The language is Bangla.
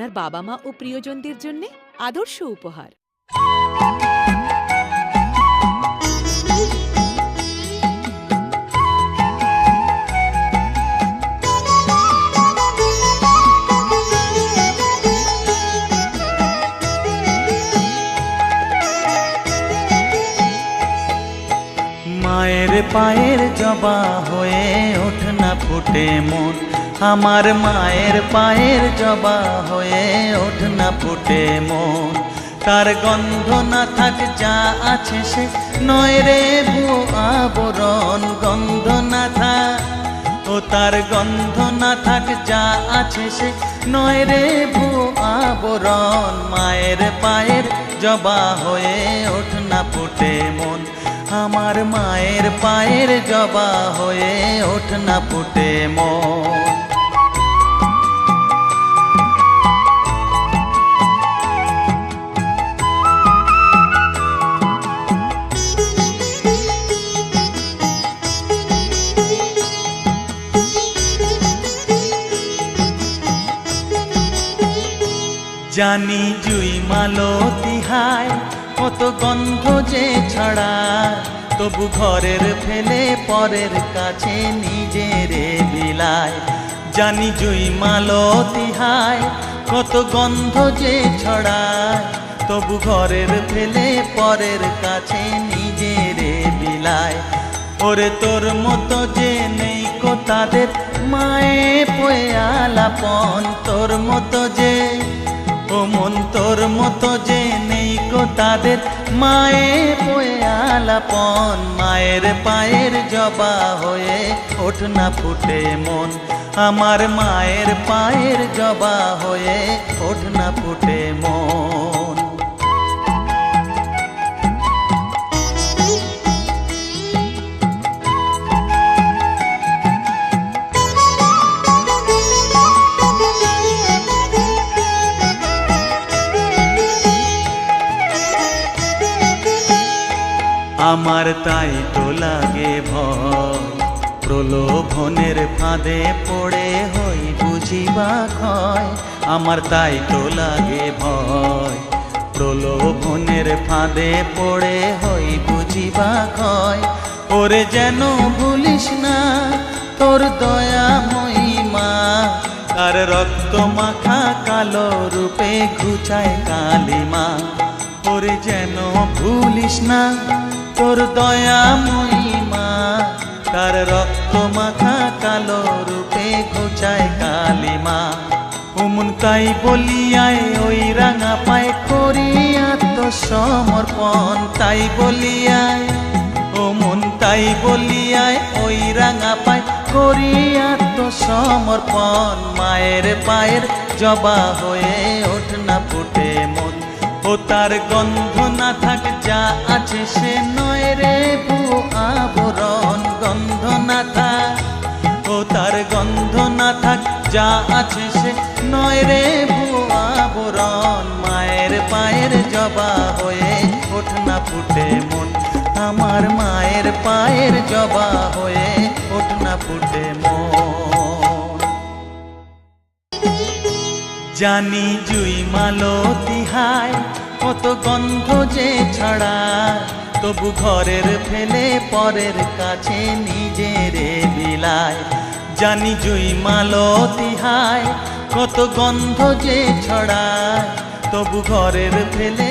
আপনার বাবা মা ও প্রিয়জনদের জন্য আদর্শ উপহার। মায়ের পায়ের জবা হয়ে ওঠ না ফুটে মন, আমার মায়ের পায়ের জবা হয়ে ওঠ না ফুটে মন। তার গন্ধ না থাক যা আছে সে নয় রে ভুয়ো আবরণ, গন্ধ না থাক ও তার গন্ধ না থাক যা আছে সে নয় রে ভুয়ো আবরণ। মায়ের পায়ের জবা হয়ে ওঠ না ফুটে মন, আমার মায়ের পায়ের জবা হয়ে ওঠ না ফুটে মন। জানি জুই মালতী হায় কত গন্ধ যে ছড়ায়, তবু ঘরের ফেলে পরের কাছে নিজেরে বিলায়। জানি জুই মালতী হায় কত গন্ধ যে ছড়ায়, তবু ঘরের ফেলে পরের কাছে নিজেরে বিলায়। ওরে তোর মতো যে নেই কো তাদের মায়ে পয়ে আলাপন, তোর মতো যে ও মন তোর মতো যে নেই কো তাদের মায়ে পয়ে আলাপন। মায়ের পায়ের জবা হয়ে ওঠ না ফুটে মন, আমার মায়ের পায়ের জবা হয়ে ওঠ না ফুটে মন। আমার তাই তো লাগে ভয়, প্রলোভনের ফাঁদে পড়ে হই বুঝিবা ক্ষয়। আমার তাই তো লাগে ভয়, প্রলোভনের ফাঁদে পড়ে হই বুঝিবা ক্ষয়। ওরে যেন ভুলিস না তোর দয়া মহিমা, তার রক্ত মাখা কালো রূপে ঘুচায় কালিমা। ওরে যেন ভুলিস না তোর দয়া মহিমা, তার রক্ত মাখা কালো রূপে ঘুচায় কালিমা। ওমন তাই বলিয়ায় ওই রাঙা পায় করি আত্মসমর্পণ, তাই বলিয়ায় ওমন তাই বলিয়ায় ওই রাঙা পায় করি আত্মসমর্পণ। মায়ের পায়ের জবা হয়ে ওঠ না ফুটে মন, ও তার গন্ধ না থাক যা আছে সে নয় রে ভুয়ো আবরণ, গন্ধ না থাক ও তার গন্ধ না থাক যা আছে সে নয় রে ভুয়ো আবরণ। মায়ের পায়ের জবা হয়ে ওঠ না ফুটে মন, আমার মায়ের পায়ের জবা হয়ে ওঠ না ফুটে মন। জানি জুই মালতী হায় কত গন্ধ যে ছড়ায়, তবু ঘরের ফেলে পরের কাছে নিজেরে বিলায়। জানি জুই মালতী হায় কত গন্ধ যে ছড়ায়, তবু ঘরের ফেলে